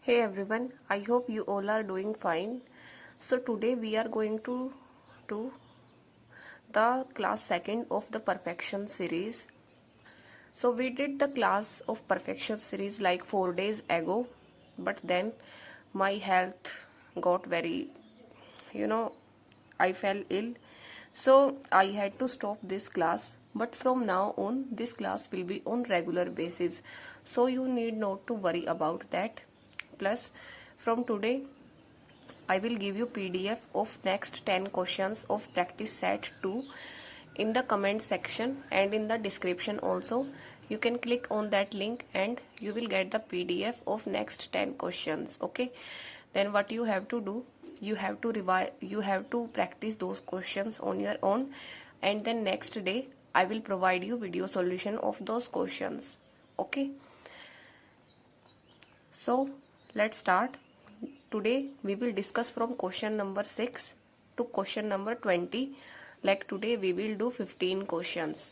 Hey everyone, I hope you all are doing fine. So today we are going to do the class second of the perfection series. So we did the class of perfection series like 4 days ago, but then my health got very, you know, I fell ill. So I had to stop this class. But from now on, this class will be on regular basis. So you need not to worry about that. Plus, from today, I will give you PDF of next 10 questions of practice set 2 in the comment section and in the description also. You can click on that link and you will get the PDF of next 10 questions. Okay. Then what you have to do, you have to revise, you have to practice those questions on your own, and then next day I will provide you video solution of those questions. Okay. So let's start. Today we will discuss from question number 6 to question number 20. Like today we will do 15 questions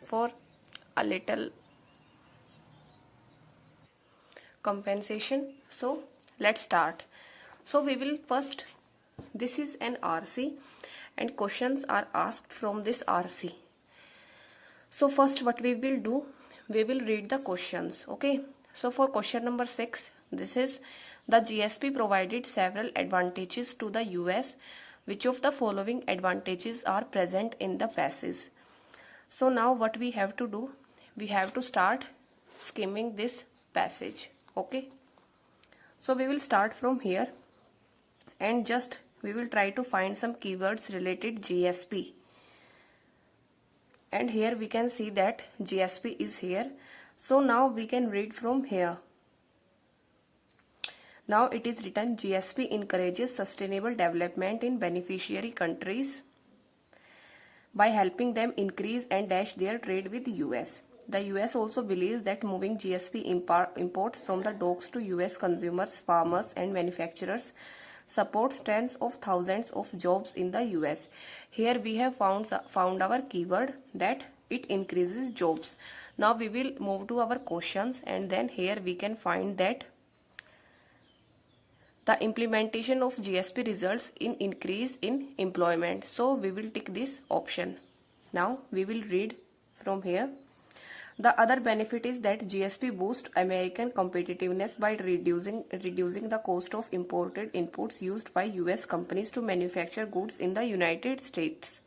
for a little compensation. So let's start. So we will first, this is an RC and questions are asked from this RC. So first what we will do, we will read the questions. Okay. So for question number 6, this is the GSP provided several advantages to the US. Which of the following advantages are present in the passage? So now what we have to do, we have to start skimming this passage. Okay. So we will start from here and just we will try to find some keywords related GSP. And here we can see that GSP is here. So now we can read from here. Now it is written GSP encourages sustainable development in beneficiary countries by helping them increase and dash their trade with US. The US also believes that moving GSP imports from the docks to US consumers, farmers and manufacturers supports tens of thousands of jobs in the US. Here we have found our keyword that it increases jobs. Now we will move to our questions, and then here we can find that the implementation of GSP results in increase in employment. So we will tick this option. Now we will read from here. The other benefit is that GSP boosts American competitiveness by reducing the cost of imported inputs used by US companies to manufacture goods in the United States.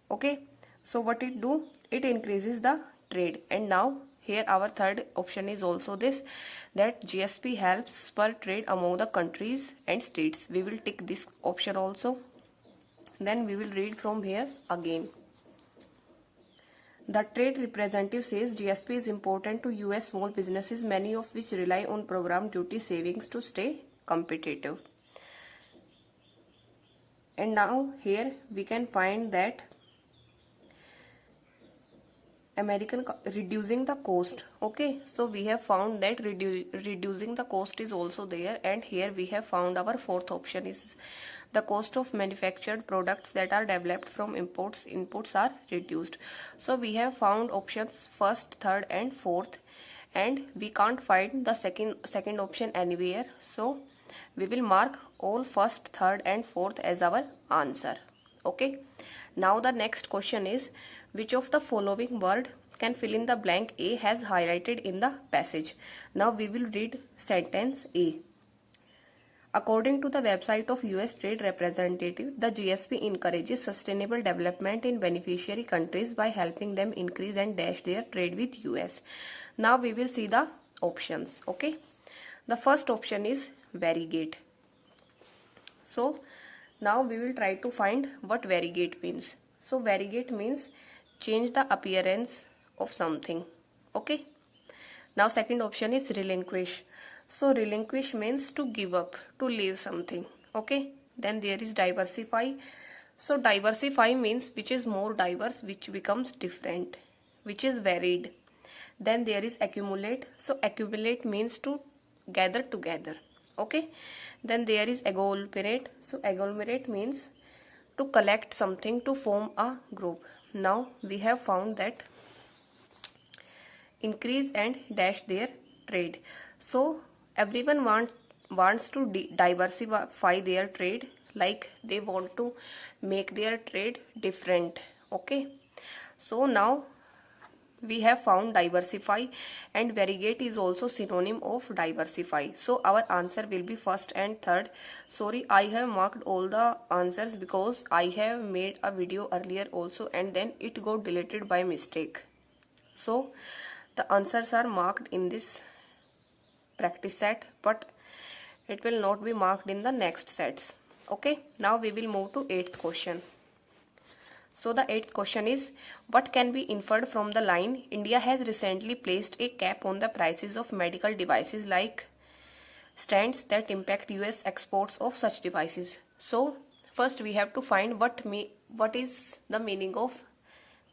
Okay, so what it do? It increases the trade. And now here our third option is also this, that GSP helps spur trade among the countries and states. We will tick this option also. Then we will read from here again. The trade representative says GSP is important to US small businesses, many of which rely on program duty savings to stay competitive. And now here we can find that American reducing the cost. Okay, so we have found that reducing the cost is also there, and here we have found our fourth option is the cost of manufactured products that are developed from inputs are reduced. So we have found options first, third and fourth, and we can't find the second option anywhere. So we will mark all first, third and fourth as our answer. Okay. Now the next question is, which of the following word can fill in the blank A has highlighted in the passage? Now we will read sentence A. According to the website of US Trade Representative, the GSP encourages sustainable development in beneficiary countries by helping them increase and dash their trade with US. Now we will see the options. Okay. The first option is variegate. So now we will try to find what variegate means. So variegate means change the appearance of something. Okay. Now second option is relinquish. So relinquish means to give up, to leave something. Okay. Then there is diversify. So diversify means which is more diverse, which becomes different, which is varied. Then there is accumulate. So accumulate means to gather together. Okay. Then there is agglomerate. So agglomerate means to collect something to form a group. Now we have found that increase and dash their trade. So everyone wants to diversify their trade, like they want to make their trade different. Okay, so now we have found diversify, and variegate is also synonym of diversify. So our answer will be first and third. Sorry, I have marked all the answers because I have made a video earlier also and then it got deleted by mistake. So the answers are marked in this practice set, but it will not be marked in the next sets. Okay, now we will move to 8th question. So the 8th question is, what can be inferred from the line, India has recently placed a cap on the prices of medical devices like stents that impact US exports of such devices. So first we have to find what is the meaning of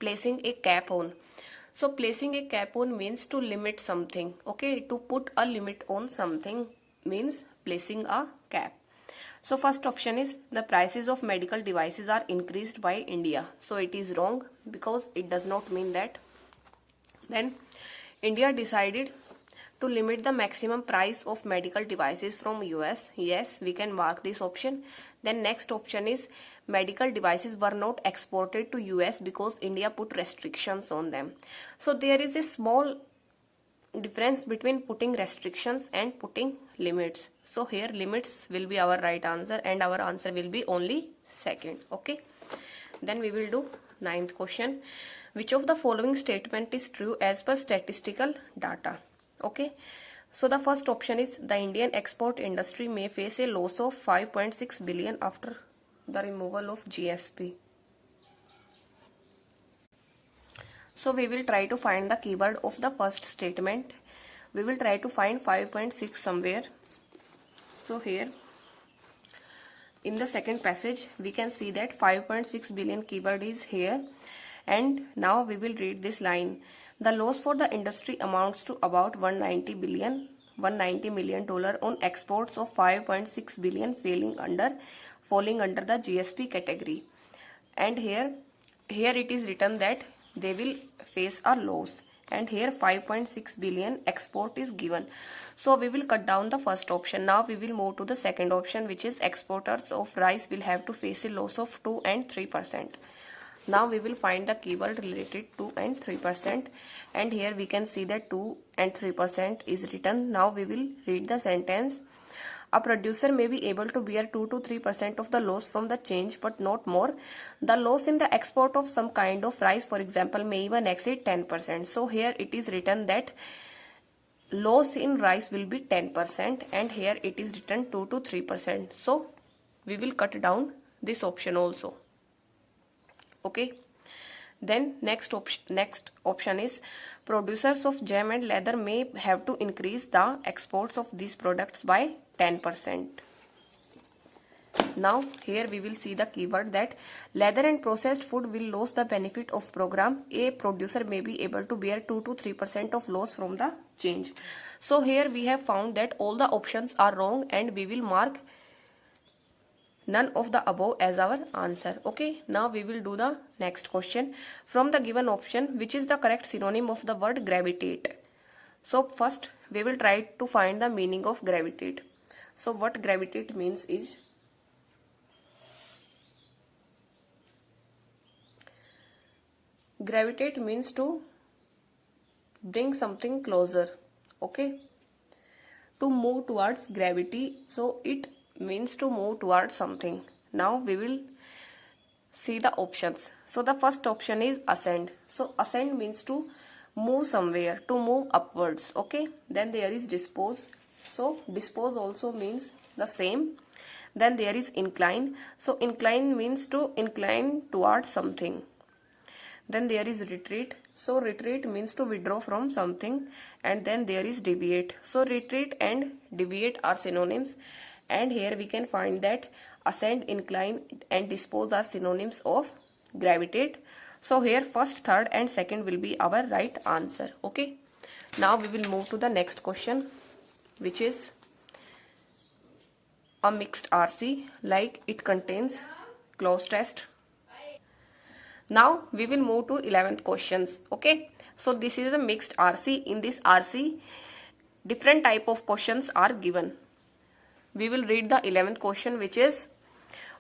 placing a cap on. So placing a cap on means to limit something. Okay, to put a limit on something means placing a cap. So first option is the prices of medical devices are increased by India. So it is wrong because it does not mean that. Then India decided to limit the maximum price of medical devices from US. Yes, we can mark this option. Then next option is medical devices were not exported to US because India put restrictions on them. So there is a small difference between putting restrictions and putting limits. So here limits will be our right answer and our answer will be only second. Okay, then we will do 9th question. Which of the following statement is true as per statistical data? Okay, so the first option is the Indian export industry may face a loss of 5.6 billion after the removal of GSP. So we will try to find the keyword of the first statement. We will try to find 5.6 somewhere. So here in the second passage we can see that 5.6 billion keyword is here, and now we will read this line. The loss for the industry amounts to about 190 million dollar on exports of 5.6 billion falling under the GSP category. And here it is written that they will face a loss, and here 5.6 billion export is given. So we will cut down the first option. Now we will move to the second option, which is exporters of rice will have to face a loss of 2 and 3%. Now we will find the keyword related to 2 and 3%, and here we can see that 2 and 3% is written. Now we will read the sentence. A producer may be able to bear 2 to 3% of the loss from the change, but not more. The loss in the export of some kind of rice, for example, may even exceed 10%. So here it is written that loss in rice will be 10%, and here it is written 2 to 3%. So we will cut down this option also. Okay. Then next option is producers of jam and leather may have to increase the exports of these products by 10%. Now here we will see the keyword that leather and processed food will lose the benefit of program. A producer may be able to bear 2 to 3% of loss from the change. So here we have found that all the options are wrong, and we will mark none of the above as our answer. Okay, now we will do the next question. From the given option, which is the correct synonym of the word gravitate? So first we will try to find the meaning of gravitate. So what gravitate means is, gravitate means to bring something closer. Okay, to move towards gravity. So it means to move towards something. Now we will see the options. So the first option is ascend. So ascend means to move somewhere, to move upwards. Okay, then there is dispose. So dispose also means the same. Then there is incline. So incline means to incline towards something. Then there is retreat. So retreat means to withdraw from something. And then there is deviate. So retreat and deviate are synonyms. And here we can find that ascend, incline and dispose are synonyms of gravitate. So here first, third and second will be our right answer. Okay. Now we will move to the next question, which is a mixed RC, like it contains clause test. Now we will move to 11th questions. Okay. So this is a mixed RC. In this RC, different type of questions are given. We will read the 11th question, which is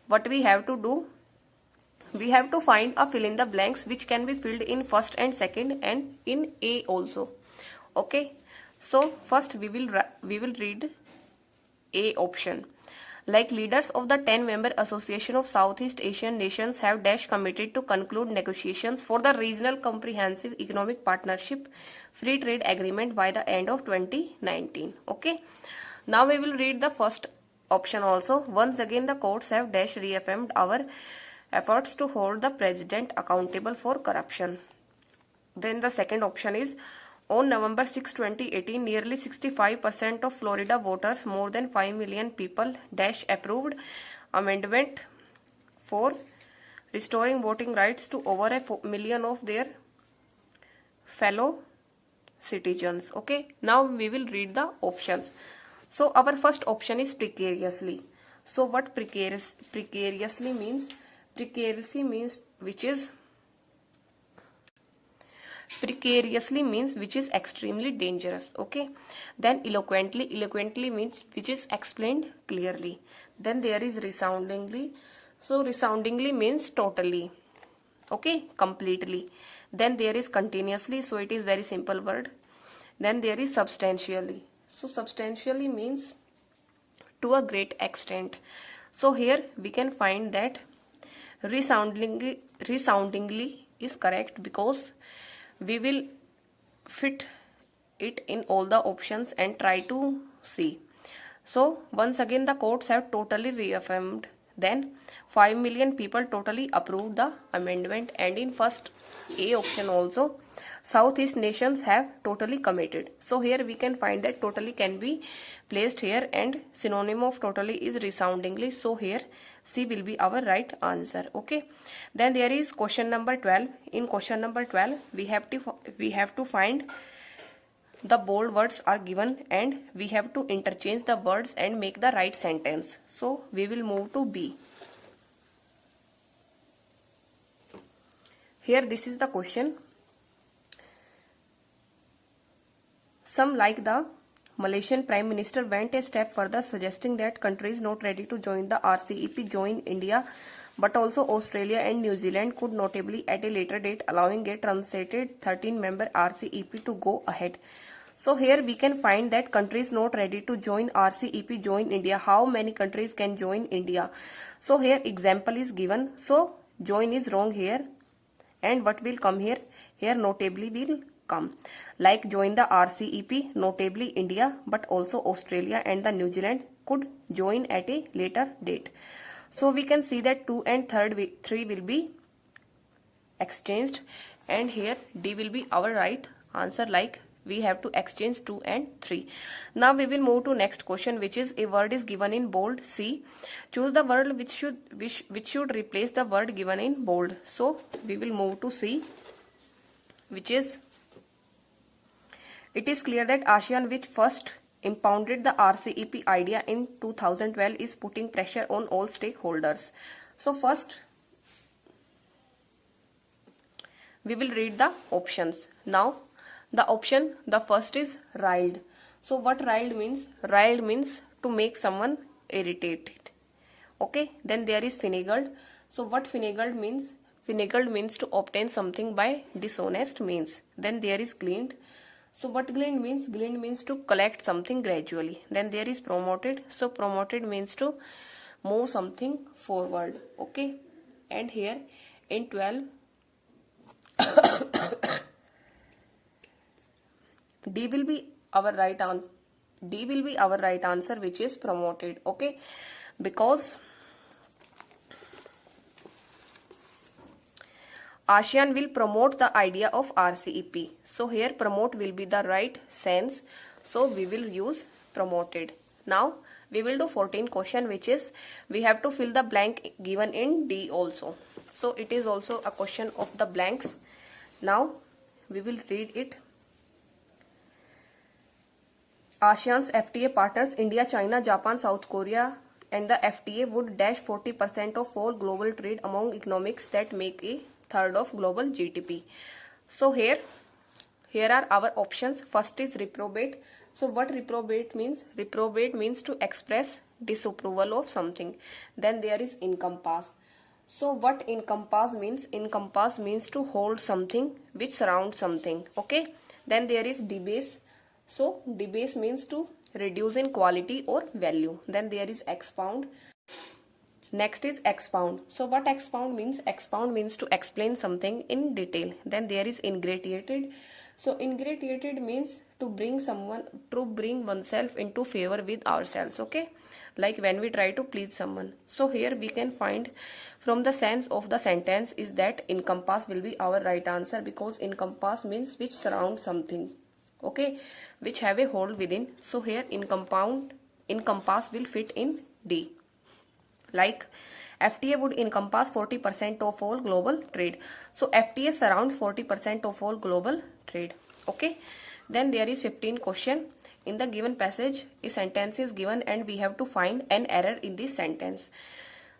what we have to do. We have to find a fill in the blanks which can be filled in first and second and in A also. Okay, so first we will read A option. Like leaders of the 10-member Association of Southeast Asian Nations have dash committed to conclude negotiations for the Regional Comprehensive Economic Partnership Free Trade Agreement by the end of 2019. Okay. Now we will read the first option also. Once again the courts have dash reaffirmed our efforts to hold the president accountable for corruption. Then the second option is, on November 6, 2018, nearly 65% of Florida voters, more than 5 million people, dash approved amendment for restoring voting rights to over a million of their fellow citizens. Okay, now we will read the options. So our first option is precariously. So what precariously means? Precariously means which is extremely dangerous. Okay, then eloquently means which is explained clearly. Then there is resoundingly. So resoundingly means totally. Okay, completely. Then there is continuously, so it is very simple word. Then there is substantially. So substantially means to a great extent. So here we can find that resoundingly is correct, because we will fit it in all the options and try to see. So once again the courts have totally reaffirmed. Then 5 million people totally approved the amendment, and in first A option also Southeast nations have totally committed. So here we can find that totally can be placed here, and synonym of totally is resoundingly. So here C will be our right answer. Okay. Then there is question number 12. In question number 12 we have to find the bold words are given, and we have to interchange the words and make the right sentence. So we will move to B. Here this is the question. Some, like the Malaysian Prime Minister, went a step further, suggesting that countries not ready to join the RCEP join India, but also Australia and New Zealand could notably at a later date, allowing a translated 13-member RCEP to go ahead. So here we can find that countries not ready to join RCEP join India. How many countries can join India? So here example is given. So join is wrong here, and what will come here? Here notably will come. Like join the RCEP, notably India, but also Australia and the New Zealand could join at a later date. So we can see that 2 and 3 will be exchanged, and here D will be our right answer, like we have to exchange 2 and 3. Now we will move to next question, which is a word is given in bold C. Choose the word which should replace the word given in bold. So we will move to C, which is, it is clear that ASEAN, which first impounded the RCEP idea in 2012, is putting pressure on all stakeholders. So first we will read the options. Now the option, the first is riled. So what riled means? Riled means to make someone irritated. Okay. Then there is finagled. So what finagled means? Finagled means to obtain something by dishonest means. Then there is gleaned. So what gleaned means? Gleaned means to collect something gradually. Then there is promoted. So promoted means to move something forward. Okay. And here in 12 D will be our right answer. D will be our right answer, which is promoted. Okay, because ASEAN will promote the idea of RCEP. So here promote will be the right sense. So we will use promoted. Now we will do 14 question, which is we have to fill the blank given in D also. So it is also a question of the blanks. Now we will read it. ASEAN's FTA partners India, China, Japan, South Korea and the FTA would dash 40% of all global trade among economics that make a third of global GDP. So here are our options. First is reprobate. So what reprobate means? Reprobate means to express disapproval of something. Then there is encompass. So what encompass means? Encompass means to hold something which surrounds something. Okay. Then there is debase. So debase means to reduce in quality or value. Then there is expound. Next is expound. So what expound means? Expound means to explain something in detail. Then there is ingratiated. So ingratiated means to bring oneself into favor with ourselves. Okay, like when we try to please someone. So here we can find from the sense of the sentence is that encompass will be our right answer, because encompass means which surround something. Okay, which have a hold within. So here encompass will fit in D. Like FTA would encompass 40% of all global trade. So FTA surrounds 40% of all global trade. Okay. Then there is 15 question. In the given passage, a sentence is given and we have to find an error in this sentence.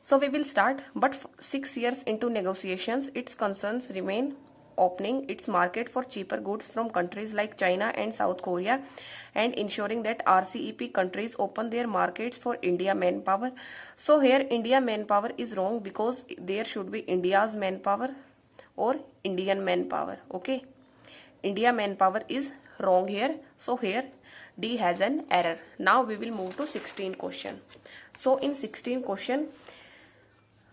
So we will start. But 6 years into negotiations, its concerns remain opening its market for cheaper goods from countries like China and South Korea, and ensuring that RCEP countries open their markets for India manpower. So here India manpower is wrong, because there should be India's manpower or Indian manpower. Okay, India manpower is wrong here. So here D has an error. Now we will move to 16 question. So in 16 question,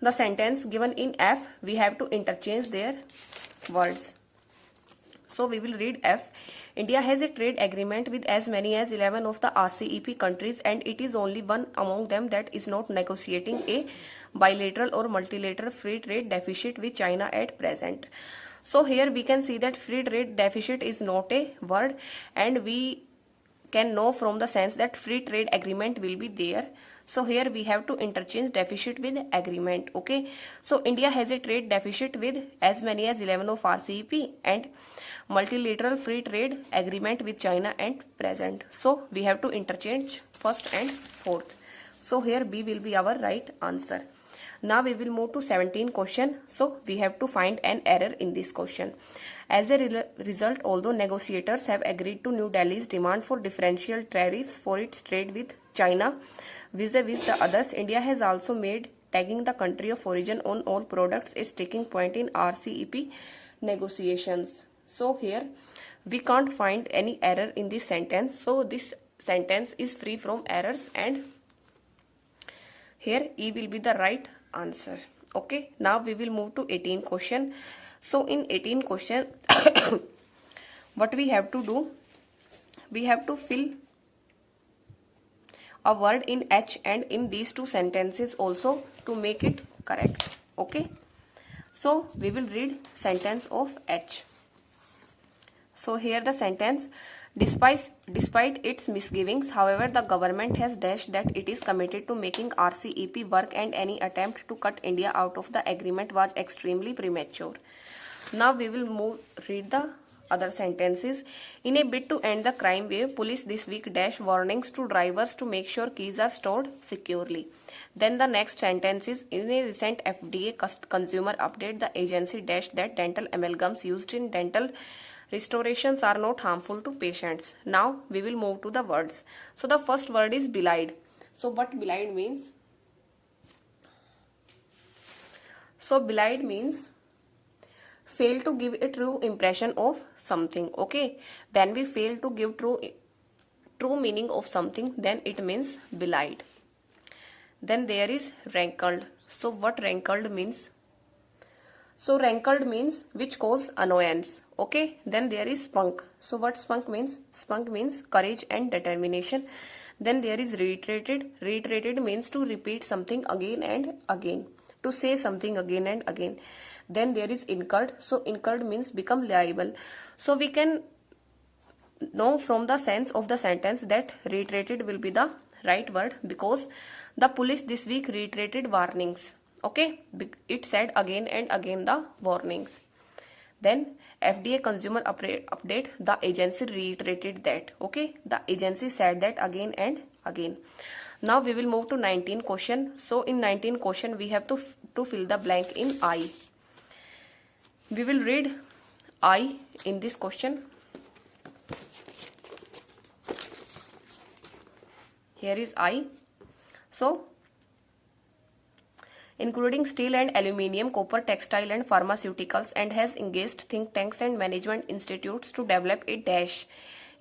the sentence given in F, we have to interchange their words. So we will read F. India has a trade agreement with as many as 11 of the RCEP countries, and it is only one among them that is not negotiating a bilateral or multilateral free trade deficit with China at present. So here we can see that free trade deficit is not a word, and we can know from the sense that free trade agreement will be there. So here we have to interchange deficit with agreement. Okay, so India has a trade deficit with as many as 11 of RCEP and multilateral free trade agreement with China at present. So we have to interchange first and fourth. So here B will be our right answer. Now we will move to 17 question. So we have to find an error in this question. As a result, although negotiators have agreed to New Delhi's demand for differential tariffs for its trade with China vis-a-vis the others, India has also made tagging the country of origin on all products a sticking point in RCEP negotiations. So here we can't find any error in this sentence. So this sentence is free from errors, and here E will be the right answer. Okay, now we will move to 18 question. So in 18 question, what we have to do, we have to fill a word in H and in these two sentences also to make it correct. Okay, so we will read sentence of H. So here the sentence, despite its misgivings, however, the government has dashed that it is committed to making RCEP work, and any attempt to cut India out of the agreement was extremely premature. Now we will read the other sentences. In a bid to end the crime wave, police this week dash warnings to drivers to make sure keys are stored securely. Then the next sentence is, in a recent FDA consumer update, the agency dashed that dental amalgams used in dental restorations are not harmful to patients. Now we will move to the words. So the first word is belied. So what belied means? So belied means fail to give a true impression of something. Okay, when we fail to give true meaning of something, then it means belied. Then there is rankled. So what rankled means? So rankled means which cause annoyance. Okay, then there is spunk. So what spunk means? Spunk means courage and determination. Then there is reiterated. Reiterated means to repeat something again and again, to say something again and again. Then there is incurred. So incurred means become liable. So we can know from the sense of the sentence that reiterated will be the right word, because the police this week reiterated warnings. Okay, it said again and again the warnings. Then FDA consumer update, the agency reiterated that. Okay, the agency said that again and again. Now we will move to 19 question. So in 19 question we have to fill the blank in I. We will read I in this question. here is I. So including steel and aluminium, copper, textile and pharmaceuticals, and has engaged think tanks and management institutes to develop a dash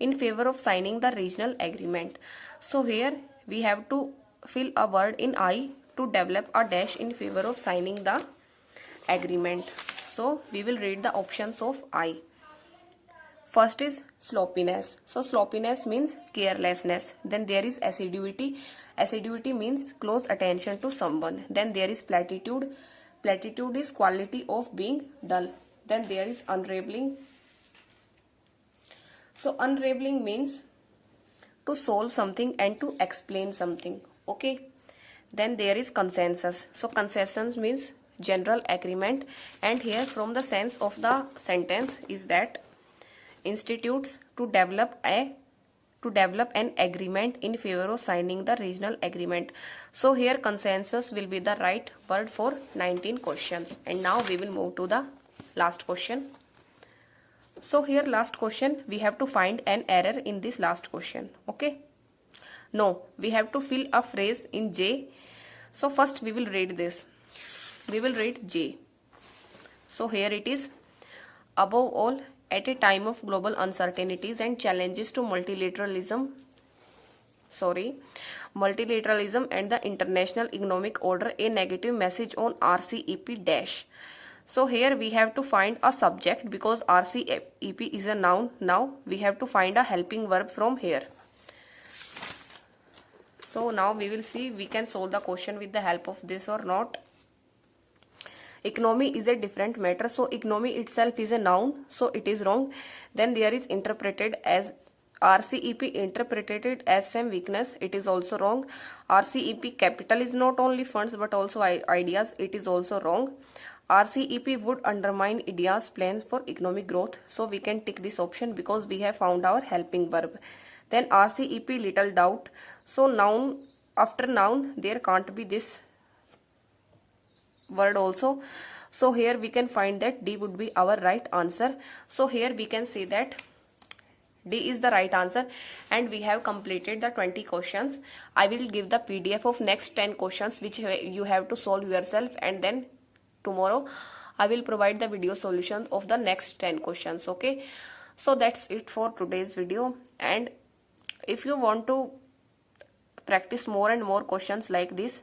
in favor of signing the regional agreement. So here we have to fill a word in I to develop a dash in favor of signing the agreement. So we will read the options of I. First is sloppiness. So sloppiness means carelessness. Then there is assiduity. Assiduity means close attention to someone. Then there is platitude. Platitude is quality of being dull. Then there is unraveling. So unraveling means to solve something and to explain something. Okay. Then there is consensus. So consensus means general agreement, and here from the sense of the sentence is that institutes to develop an agreement in favor of signing the regional agreement. So here consensus will be the right word for 19 questions. And now we will move to the last question. So here last question, we have to find an error in this last question. Okay, no, we have to fill a phrase in J. So first we will read this. We will read J. So here it is. Above all, at a time of global uncertainties and challenges to multilateralism and the international economic order, a negative message on RCEP dash. So here we have to find a subject because RCEP is a noun. Now we have to find a helping verb from here. So now we will see we can solve the question with the help of this or not. Economy is a different matter. So economy itself is a noun, so it is wrong. Then there is interpreted as RCEP interpreted as some weakness. It is also wrong. RCEP capital is not only funds but also ideas. It is also wrong. RCEP would undermine India's plans for economic growth. So we can tick this option because we have found our helping verb. Then RCEP little doubt. So noun after noun there can't be this word also. So here we can find that D would be our right answer. So here we can say that D is the right answer, and we have completed the 20 questions. I will give the PDF of next 10 questions which you have to solve yourself, and then tomorrow I will provide the video solutions of the next 10 questions. Okay, so that's it for today's video. And if you want to practice more and more questions like this,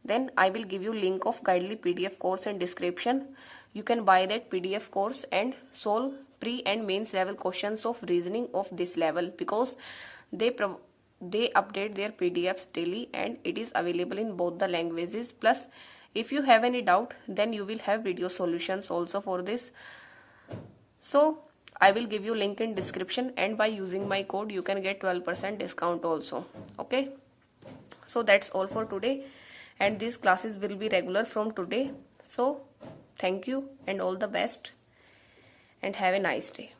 then I will give you link of Guidely PDF course in description. You can buy that PDF course and solve pre and mains level questions of reasoning of this level, because they update their PDFs daily and it is available in both the languages. Plus if you have any doubt, then you will have video solutions also for this. So I will give you link in description, and by using my code you can get 12% discount also. Okay, so that's all for today, and these classes will be regular from today. So thank you and all the best, and have a nice day.